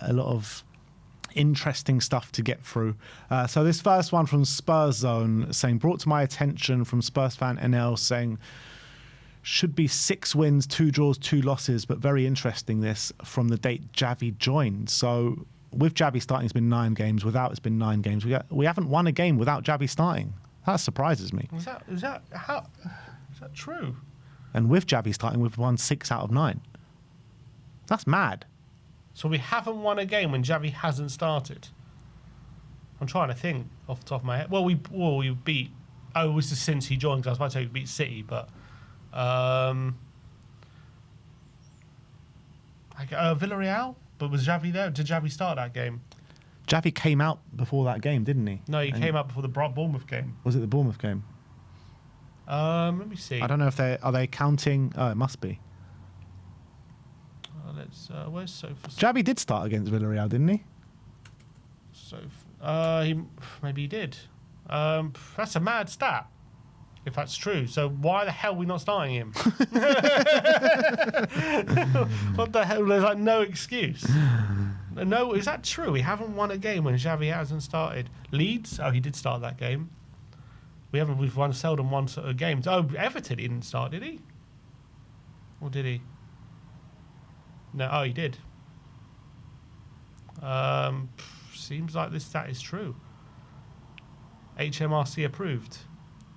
a lot of interesting stuff to get through. So this first one from Spurs Zone saying, brought to my attention from Spurs fan NL saying, should be 6 wins, 2 draws, 2 losses, but very interesting this from the date Javi joined. So with Javi starting, it's been 9 games. Without, it's been 9 games. We haven't won a game without Javi starting. That surprises me. Is that true? And with Javi starting, we've won 6 out of 9. That's mad. So we haven't won a game when Javi hasn't started. I'm trying to think off the top of my head. Well, we beat. Oh, it was just since he joined. Because I was about to say we beat City, but Villarreal. But was Javi there? Did Javi start that game? Javi came out before that game, didn't he? No, he came out before the Bournemouth game. Was it the Bournemouth game? Let me see. I don't know if they counting. Oh, it must be. Where's Sofa? Javi did start against Villarreal, didn't he? Maybe he did. That's a mad stat, if that's true. So why the hell are we not starting him? What the hell? There's like no excuse. No, is that true? We haven't won a game when Javi hasn't started. Leeds? Oh, he did start that game. We've seldom won sort of games. Oh, Everton he didn't start, did he? Or did he? No, oh, he did. Seems like this stat is true. HMRC approved.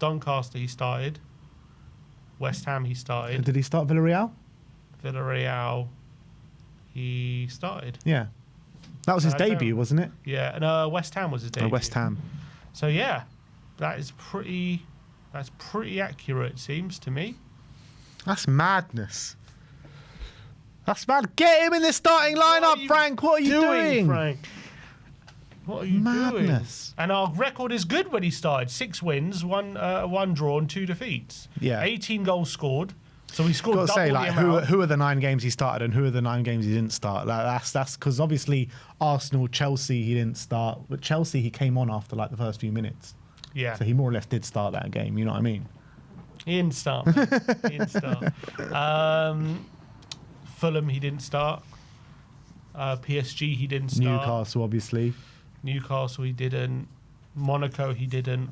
Doncaster he started. West Ham he started. Did he start Villarreal? Villarreal he started. Yeah. That was his debut, wasn't it? Yeah, and West Ham was his debut. West Ham. So yeah, that's pretty accurate, it seems to me. That's madness. That's mad. Get him in the starting lineup, Frank. What are you doing? Frank? What are you doing? And our record is good when he started. 6 wins, 1 draw, and 2 defeats. Yeah. 18 goals scored. So he scored double got to say, the like, amount. who are the 9 games he started and who are the 9 games he didn't start? Like that's because obviously Arsenal, Chelsea, he didn't start. But Chelsea, he came on after like the first few minutes. Yeah. So he more or less did start that game. You know what I mean? He didn't start. He didn't start. Fulham, he didn't start. PSG, he didn't start. Newcastle, obviously. Newcastle, he didn't. Monaco, he didn't.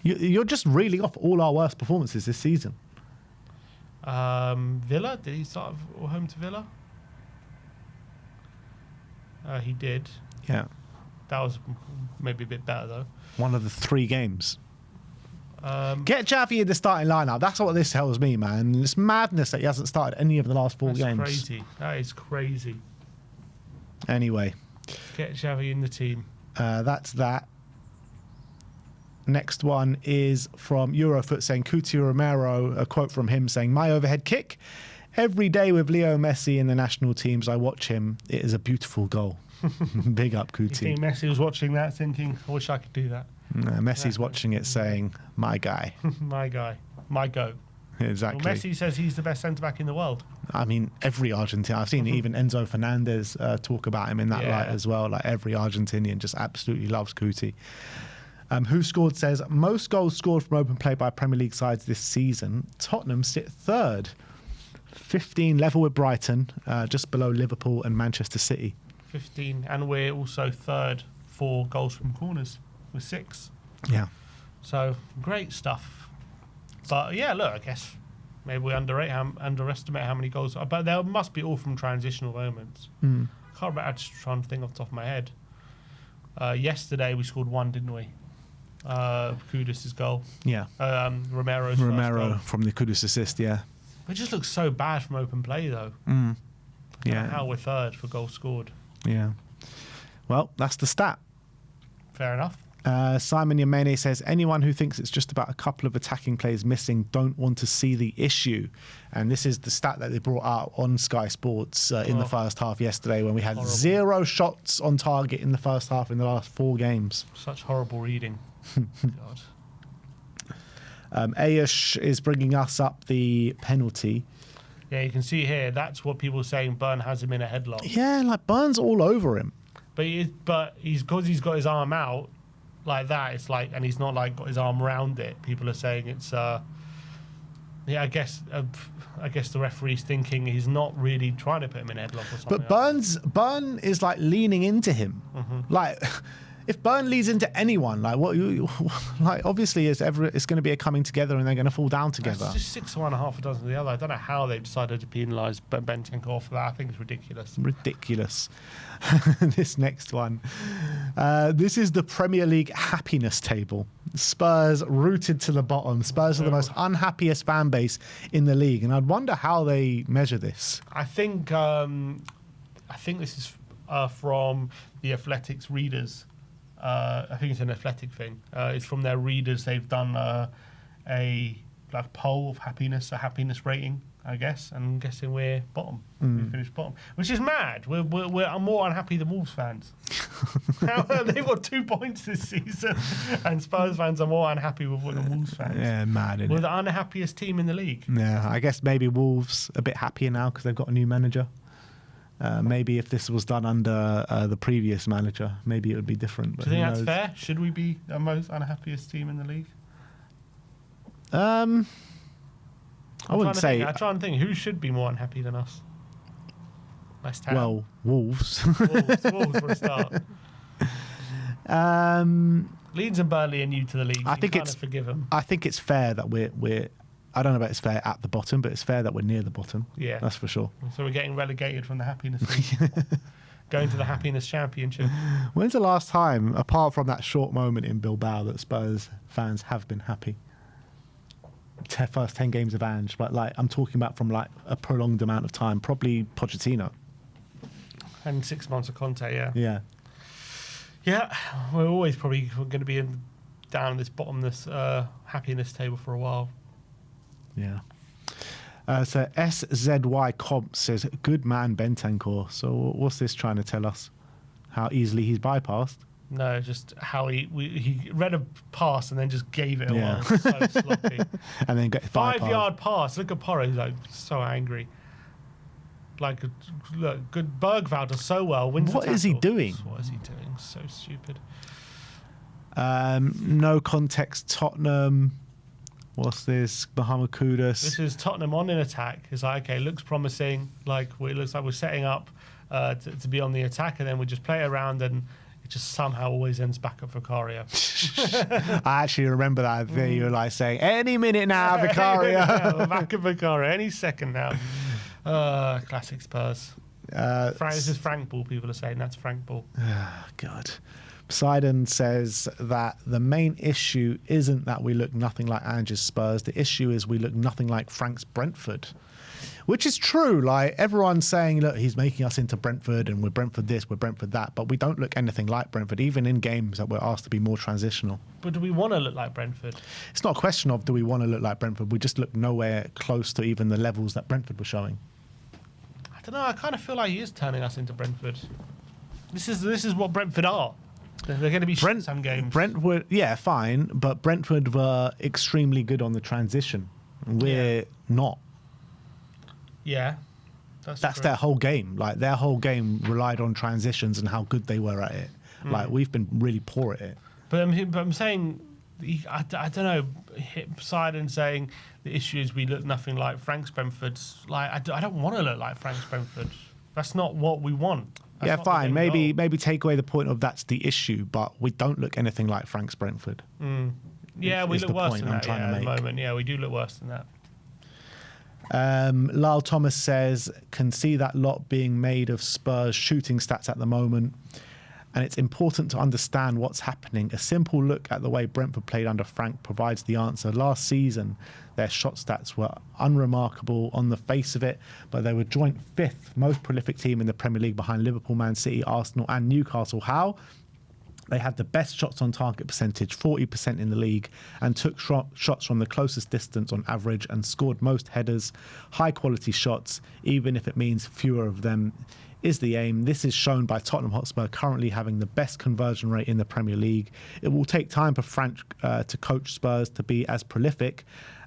You're just reeling off all our worst performances this season. Villa, did he start home to Villa? He did. Yeah. That was maybe a bit better though. One of the 3 games. Get Javi in the starting lineup. That's what this tells me, man. It's madness that he hasn't started any of the last 4 games. That's crazy. That is crazy. Anyway. Get Javi in the team. That's that. Next one is from Eurofoot saying, Coutinho Romero, a quote from him saying, my overhead kick. Every day with Leo Messi in the national teams, I watch him. It is a beautiful goal. Big up, Coutinho. You think Messi was watching that thinking, I wish I could do that? Messi's watching it saying, my guy. My guy. My goat. Exactly. Well, Messi says he's the best centre-back in the world. I mean, every Argentine. I've seen even Enzo Fernandez talk about him in that light as well. Like every Argentinian just absolutely loves Coutinho. Who Scored says, most goals scored from open play by Premier League sides this season. Tottenham sit 3rd. 15 level with Brighton, just below Liverpool and Manchester City. 15, and we're also 3rd for goals from corners with 6. Yeah. So, great stuff. But yeah, look, I guess maybe we underestimate how many goals. But there must be all from transitional moments. I can't remember, I'm just trying to think off the top of my head. Yesterday we scored 1, didn't we? Kudus' goal. Yeah. Romero's goal. From the Kudus assist, yeah. It just looks so bad from open play, though. Yeah. How we're 3rd for goals scored. Yeah. Well, that's the stat. Fair enough. Simon Yamene says, anyone who thinks it's just about a couple of attacking players missing don't want to see the issue. And this is the stat that they brought out on Sky Sports in the first half yesterday when we had 0 shots on target in the first half in the last 4 games. Such horrible reading. God. Ayush is bringing us up the penalty. Yeah, you can see here, that's what people are saying. Burn has him in a headlock. Yeah, like Burn's all over him. But he's got his arm out like that. It's like, and he's not like got his arm around it. People are saying it's Yeah, I guess the referee's thinking he's not really trying to put him in headlock or something. But Burn is like leaning into him. Like, if Burn leads into anyone, like like obviously it's going to be a coming together and they're going to fall down together. It's just 6 to 1, half a dozen of the other. I don't know how they decided to penalise Bentancur for that. I think it's ridiculous. Ridiculous. This next one. This is the Premier League happiness table. Spurs rooted to the bottom. Spurs are the most unhappiest fan base in the league, and I'd wonder how they measure this. I think this is from the Athletics readers. I think it's an Athletic thing. It's from their readers. They've done a poll of happiness, a happiness rating, I guess. And I'm guessing we're bottom. We finished bottom, which is mad. I'm more unhappy than Wolves fans. They've got 2 points this season, and Spurs fans are more unhappy with than Wolves fans. Yeah, mad. We're the unhappiest team in the league. Yeah, I guess maybe Wolves a bit happier now because they've got a new manager. Maybe if this was done under the previous manager, maybe it would be different. Do you think that's fair? Should we be the most unhappiest team in the league? I wouldn't say. I try and think who should be more unhappy than us. West Ham. Well, Wolves. Wolves for a start. Leeds and Burnley are new to the league. I think it's forgive them. I think it's fair that we're. I don't know about it's fair at the bottom, but it's fair that we're near the bottom. Yeah, that's for sure. So we're getting relegated from the happiness league, going to the happiness championship. When's the last time, apart from that short moment in Bilbao, that Spurs fans have been happy? First 10 games of Ange, but like I'm talking about from like a prolonged amount of time. Probably Pochettino. And 6 months of Conte, Yeah. Yeah, we're always probably going to be down this bottomless happiness table for a while. Yeah. So SZY Comp says, good man Bentancur. So what's this trying to tell us? How easily he's bypassed? No, just how he read a pass and then just gave it away. So sloppy. And then got 5-yard pass. Look at Porro. He's like so angry. Like, look, good Bergvall does so well. What is he doing? What is he doing? So stupid. No context. Tottenham. What's this? Muhammad Kudus. This is Tottenham on in attack. It's like, okay, looks promising. Like, it looks like we're setting up to be on the attack, and then we just play it around, and it just somehow always ends back at Vicario. I actually remember that. You were like saying, any minute now, Vicario. Yeah, we're back at Vicario. Any second now. Classic Spurs. This is Frank Ball, people are saying. That's Frank Ball. Oh, God. Poseidon says that the main issue isn't that we look nothing like Ange's Spurs. The issue is we look nothing like Frank's Brentford. Which is true. Like, everyone's saying, look, he's making us into Brentford and we're Brentford this, we're Brentford that. But we don't look anything like Brentford, even in games that we're asked to be more transitional. But do we want to look like Brentford? It's not a question of do we want to look like Brentford. We just look nowhere close to even the levels that Brentford were showing. I don't know. I kind of feel like he is turning us into Brentford. This is what Brentford are. They're going to be some games. Brentford, yeah, fine. But Brentford were extremely good on the transition. We're not. Yeah. That's their whole game. Like, their whole game relied on transitions and how good they were at it. Like, we've been really poor at it. But I'm saying, I don't know, Poseidon saying the issue is we look nothing like Frank's Brentford's. Like, I don't want to look like Frank's Brentford. That's not what we want. That's yeah, fine. Maybe take away the point of that's the issue, but we don't look anything like Frank's Brentford. Yeah, we look worse than that at the moment. Yeah, we do look worse than that. Lyle Thomas says, can see that lot being made of Spurs shooting stats at the moment, and it's important to understand what's happening. A simple look at the way Brentford played under Frank provides the answer. Last season, their shot stats were unremarkable on the face of it, but they were joint 5th most prolific team in the Premier League behind Liverpool, Man City, Arsenal and Newcastle. How? They had the best shots on target percentage, 40% in the league, and took shots from the closest distance on average and scored most headers. High quality shots, even if it means fewer of them, is the aim. This is shown by Tottenham Hotspur currently having the best conversion rate in the Premier League. It will take time for Frank to coach Spurs to be as prolific,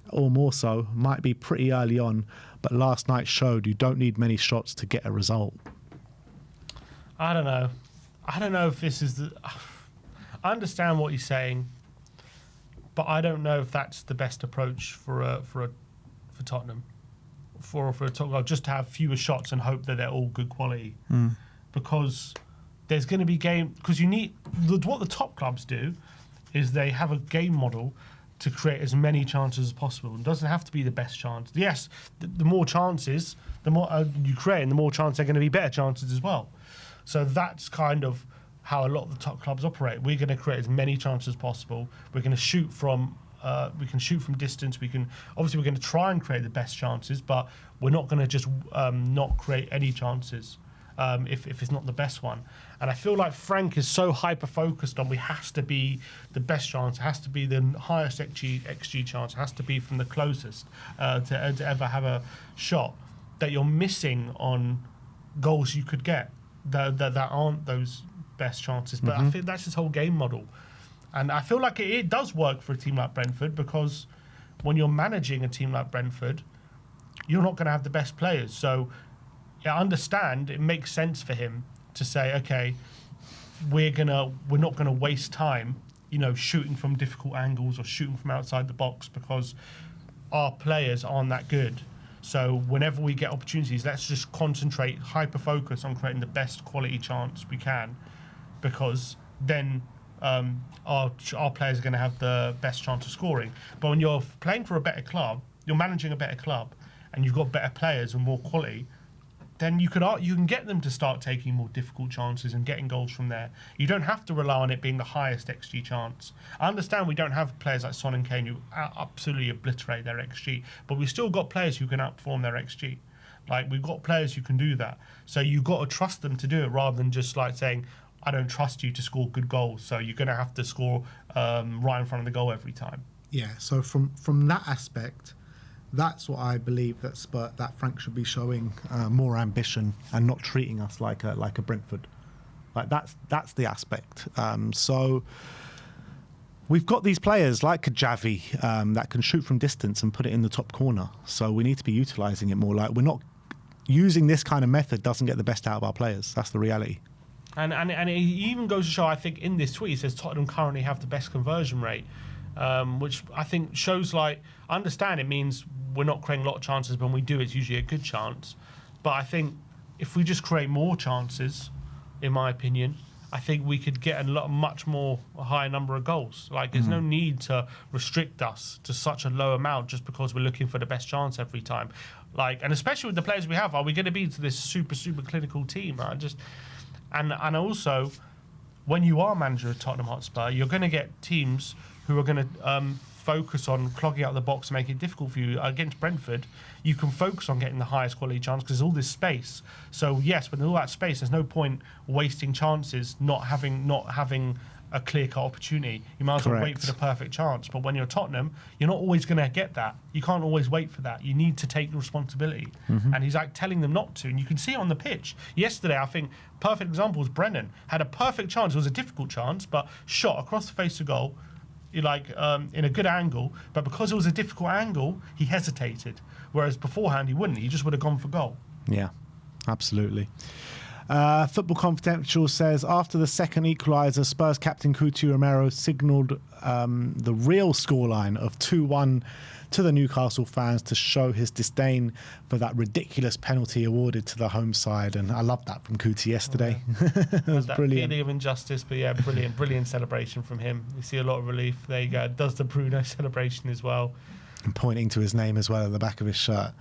or more so, might be pretty early on, but last night showed you don't need many shots to get a result. I don't know. I don't know if this is the... I understand what he's saying, but I don't know if that's the best approach for for Tottenham for a top goal, just to have fewer shots and hope that they're all good quality. Because there's going to be because you need what the top clubs do is they have a game model to create as many chances as possible. It doesn't have to be the best chance. Yes, the more chances, the more you create, and the more chances are going to be better chances as well. So that's kind of how a lot of the top clubs operate. We're going to create as many chances as possible. We're going to shoot from distance. We're going to try and create the best chances, but we're not going to just not create any chances if it's not the best one. And I feel like Frank is so hyper focused on we has to be the best chance, it has to be the highest XG chance, it has to be from the closest to ever have a shot, that you're missing on goals you could get that aren't those best chances. But I think that's his whole game model. And I feel like it does work for a team like Brentford, because when you're managing a team like Brentford, you're not going to have the best players. So I understand it makes sense for him to say, okay, we're not gonna waste time, shooting from difficult angles or shooting from outside the box, because our players aren't that good. So whenever we get opportunities, let's just concentrate, hyper focus on creating the best quality chance we can, because then our players are going to have the best chance of scoring. But when you're playing for a better club, you're managing a better club, and you've got better players and more quality, then you can get them to start taking more difficult chances and getting goals from there. You don't have to rely on it being the highest XG chance. I understand we don't have players like Son and Kane who absolutely obliterate their XG, but we've still got players who can outperform their XG. Like, we've got players who can do that. So you've got to trust them to do it, rather than just like saying, I don't trust you to score good goals, so you're going to have to score right in front of the goal every time. Yeah, so from that aspect, that's what I believe that Frank should be showing more ambition and not treating us like a Brentford. Like that's the aspect. So we've got these players like Javi that can shoot from distance and put it in the top corner. So we need to be utilising it more. Like, we're not using this kind of method doesn't get the best out of our players. That's the reality. And it even goes to show, I think, in this tweet, it says Tottenham currently have the best conversion rate. Which I think shows, like, I understand it means we're not creating a lot of chances, but when we do, it's usually a good chance. But I think if we just create more chances, in my opinion, I think we could get a higher number of goals. Like, there's no need to restrict us to such a low amount just because we're looking for the best chance every time. Like, and especially with the players we have, are we going to be to this super, super clinical team? And also, when you are manager of Tottenham Hotspur, you're going to get teams who are going to focus on clogging out the box and making it difficult for you. Against Brentford, you can focus on getting the highest quality chance because there's all this space. So yes, when there's all that space, there's no point wasting chances not having a clear-cut opportunity. You might as well wait for the perfect chance. But when you're Tottenham, you're not always going to get that. You can't always wait for that. You need to take responsibility. And he's like telling them not to. And you can see it on the pitch. Yesterday, I think, perfect example was Brennan. Had a perfect chance. It was a difficult chance, but shot across the face of goal, in a good angle. But because it was a difficult angle, he hesitated. Whereas beforehand, he wouldn't. He just would have gone for goal. Yeah, absolutely. Football Confidential says, after the second equaliser, Spurs captain Romero signalled the real scoreline of 2-1 to the Newcastle fans to show his disdain for that ridiculous penalty awarded to the home side. And I loved that from Kuti yesterday. It was that brilliant. Feeling of injustice, but yeah, brilliant celebration from him. You see a lot of relief. There you go. Does the Bruno celebration as well. And pointing to his name as well at the back of his shirt.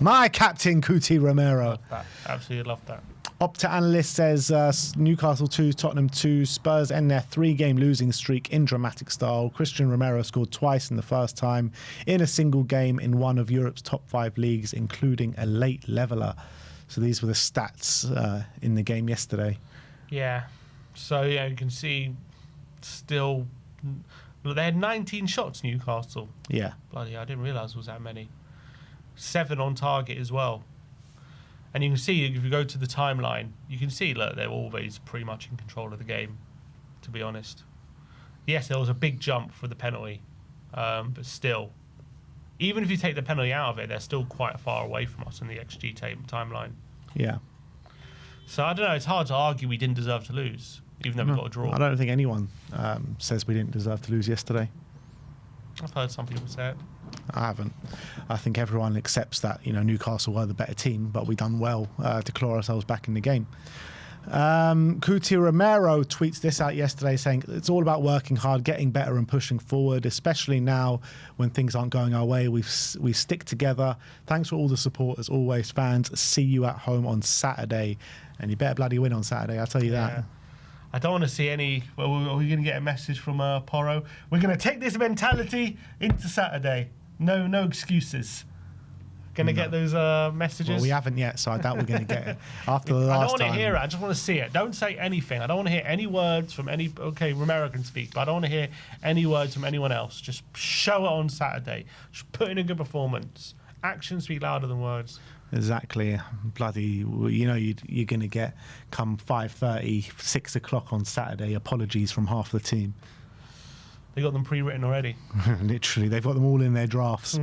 My captain, Kuti Romero. Love that. Absolutely love that. Opta Analyst says Newcastle 2, Tottenham 2. Spurs end their 3-game losing streak in dramatic style. Christian Romero scored twice in the first time in a single game in one of Europe's top 5 leagues, including a late leveller. So these were the stats in the game yesterday. Yeah. So, yeah, you can see still... They had 19 shots, Newcastle. Yeah. Bloody hell, I didn't realise it was that many. 7 on target as well. And you can see, if you go to the timeline, you can see, look, they're always pretty much in control of the game, to be honest. Yes, there was a big jump for the penalty, but still, even if you take the penalty out of it, they're still quite far away from us in the XG timeline. Yeah. So, I don't know, it's hard to argue we didn't deserve to lose, even though we got a draw. I don't think anyone says we didn't deserve to lose yesterday. I've heard some people say it. I haven't. I think everyone accepts that, Newcastle were the better team, but we done well to claw ourselves back in the game. Romero tweets this out yesterday saying it's all about working hard, getting better and pushing forward, especially now when things aren't going our way. We stick together. Thanks for all the support as always, fans. See you at home on Saturday. And you better bloody win on Saturday, I'll tell you that. I don't want to see any... Well, are we going to get a message from Porro? We're going to take this mentality into Saturday. No excuses. Going to get those messages? Well, we haven't yet, so I doubt we're going to get it. After the last time... I don't want to hear it. I just want to see it. Don't say anything. I don't want to hear any words from any... Okay, Romero can speak, but I don't want to hear any words from anyone else. Just show it on Saturday. Just put in a good performance. Actions speak louder than words. Exactly. Bloody, you're going to get, come 5:30, 6 o'clock on Saturday, apologies from half the team. They got them pre-written already. Literally, they've got them all in their drafts.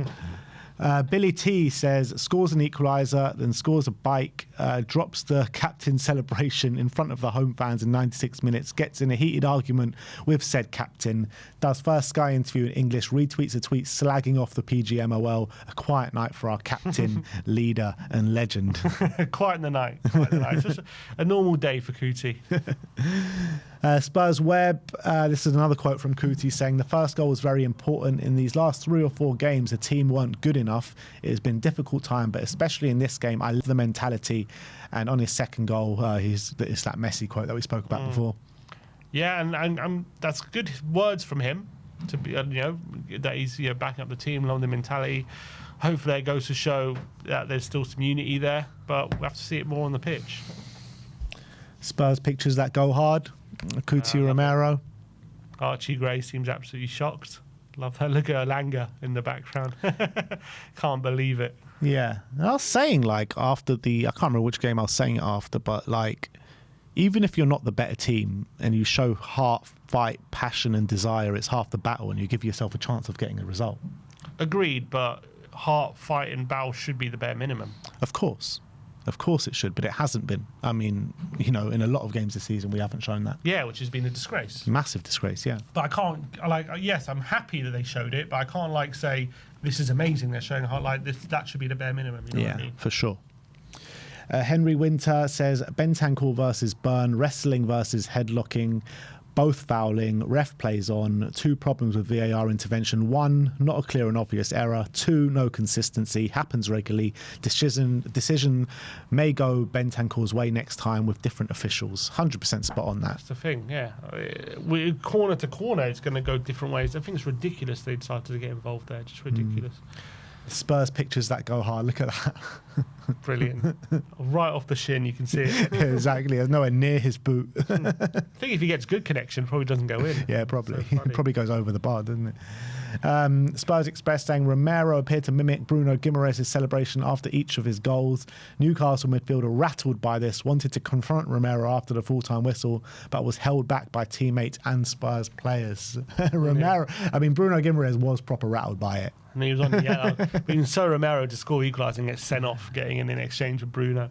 Billy T says, scores an equaliser, then scores a bike, drops the captain celebration in front of the home fans in 96 minutes, gets in a heated argument with said captain, does first Sky interview in English, retweets a tweet slagging off the PGMOL, a quiet night for our captain, leader and legend. Quiet in the night. It's just a normal day for Kuti. Spurs Web, this is another quote from Kuti saying, the first goal was very important. In these last 3 or 4 games, the team weren't good enough. It has been a difficult time, but especially in this game, I love the mentality. And on his second goal, it's that Messi quote that we spoke about before. Yeah, and that's good words from him to be, that he's backing up the team, loving the mentality. Hopefully, it goes to show that there's still some unity there, but we have to see it more on the pitch. Spurs pictures that go hard. Kuti Romero. Archie Gray seems absolutely shocked. Love that. Look at Alanga in the background. Can't believe it. Yeah. I was saying, after I can't remember which game I was saying it after, but, even if you're not the better team and you show heart, fight, passion and desire, it's half the battle and you give yourself a chance of getting a result. Agreed, but heart, fight and battle should be the bare minimum. Of course. Of course it should, but it hasn't been. I mean, in a lot of games this season, we haven't shown that. Yeah, which has been a disgrace. Massive disgrace, yeah. But I can't, yes, I'm happy that they showed it, but I can't, say, this is amazing they're showing how, that should be the bare minimum. You know what I mean? For sure. Henry Winter says, Bentancur versus Burn, wrestling versus headlocking, both fouling, ref plays on, 2 problems with VAR intervention, 1, not a clear and obvious error, 2, no consistency, happens regularly, decision may go Bentancur's way next time with different officials. 100% spot on that. That's the thing, yeah. Corner to corner, it's going to go different ways. I think it's ridiculous they decided to get involved there, just ridiculous. Spurs pictures that go hard, look at that. Brilliant. Right off the shin, you can see it. Yeah, exactly, there's nowhere near his boot. I think if he gets good connection, probably doesn't go in. Yeah, probably. So it probably goes over the bar, doesn't it? Spurs Express saying Romero appeared to mimic Bruno Guimaraes' celebration after each of his goals. Newcastle midfielder rattled by this, wanted to confront Romero after the full-time whistle, but was held back by teammates and Spurs players. Romero, I mean, Bruno Guimaraes was proper rattled by it. And he was on the yellow. Being so Romero to score equalising and get sent off, getting in exchange with Bruno.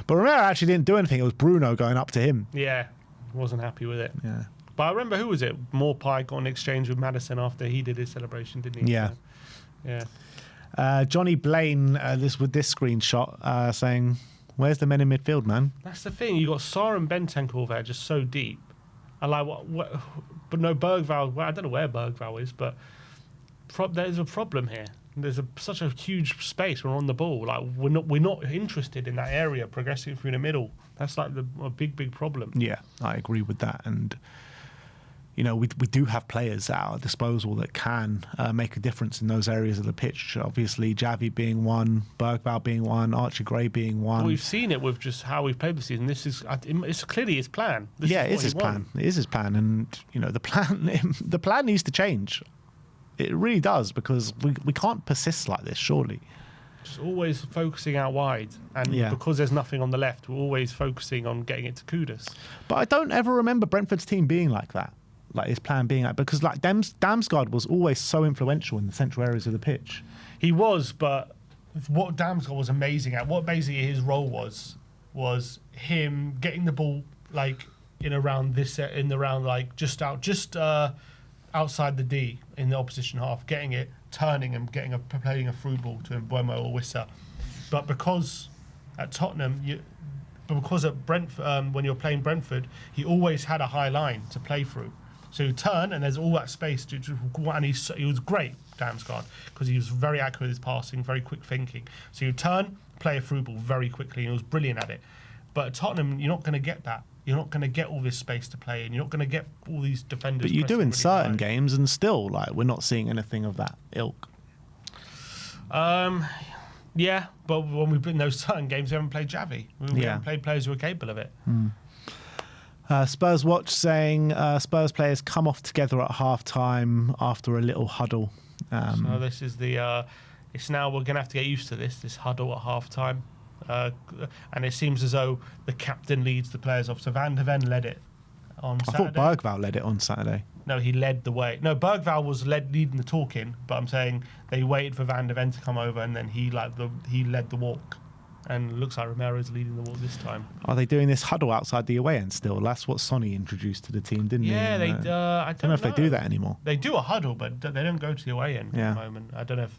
But Romero actually didn't do anything. It was Bruno going up to him. Yeah, wasn't happy with it. Yeah. But I remember, who was it? Morpie got an exchange with Maddison after he did his celebration, didn't he? Yeah. So, yeah. Johnny Blaine, this screenshot, saying, where's the men in midfield, man? That's the thing. You got Sarr and Bentancur there just so deep. And but no Bergvall. Well, I don't know where Bergvall is, but there's a problem here. There's such a huge space. We're on the ball. We're not interested in that area progressing through the middle. That's a big problem. Yeah, I agree with that. And we do have players at our disposal that can make a difference in those areas of the pitch. Obviously, Javi being one, Bergvall being one, Archie Gray being one. Well, we've seen it with just how we've played this season. It's clearly his plan. It is his plan. It is his plan, and the plan needs to change. It really does, because we can't persist like this, surely. Just always focusing out wide, and because there's nothing on the left, we're always focusing on getting it to Kudus. But I don't ever remember Brentford's team being like that, like his plan being like, because Damsgaard was always so influential in the central areas of the pitch. He was, but what Damsgaard was amazing at, what basically his role was him getting the ball outside the D in the opposition half, getting it, turning and playing a through ball to Mbeumo or Wissa. But because at Tottenham, because at Brentford, when you're playing Brentford, he always had a high line to play through. So you turn and there's all that space and he was great, Damsgaard, because he was very accurate with his passing, very quick thinking. So you turn, play a through ball very quickly, and he was brilliant at it. But at Tottenham, you're not going to get that. You're not going to get all this space to play in. You're not going to get all these defenders. But you do in really certain high. games, and still, like, we're not seeing anything of that ilk. Yeah, but when we've been in those certain games, we haven't played Javi. We haven't played players who are capable of it. Spurs Watch saying Spurs players come off together at half-time after a little huddle. So this is it's now we're going to have to get used to this huddle at half-time. And it seems as though the captain leads the players off. So Van de Ven led it on Saturday. I thought Bergvall led it on Saturday. No, he led the way. No, Bergvall was leading the talking, but I'm saying they waited for Van de Ven to come over, and then he led the walk. And it looks like Romero's leading the walk this time. Are they doing this huddle outside the away end still? That's what Sonny introduced to the team, didn't he? Yeah, they. I don't know if they do that anymore. They do a huddle, but they don't go to the away end Yeah. at the moment. I don't know if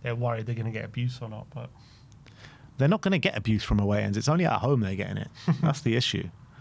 they're worried they're going to get abuse or not, but They're not going to get abuse from away ends. It's only at home they're getting it. That's the issue.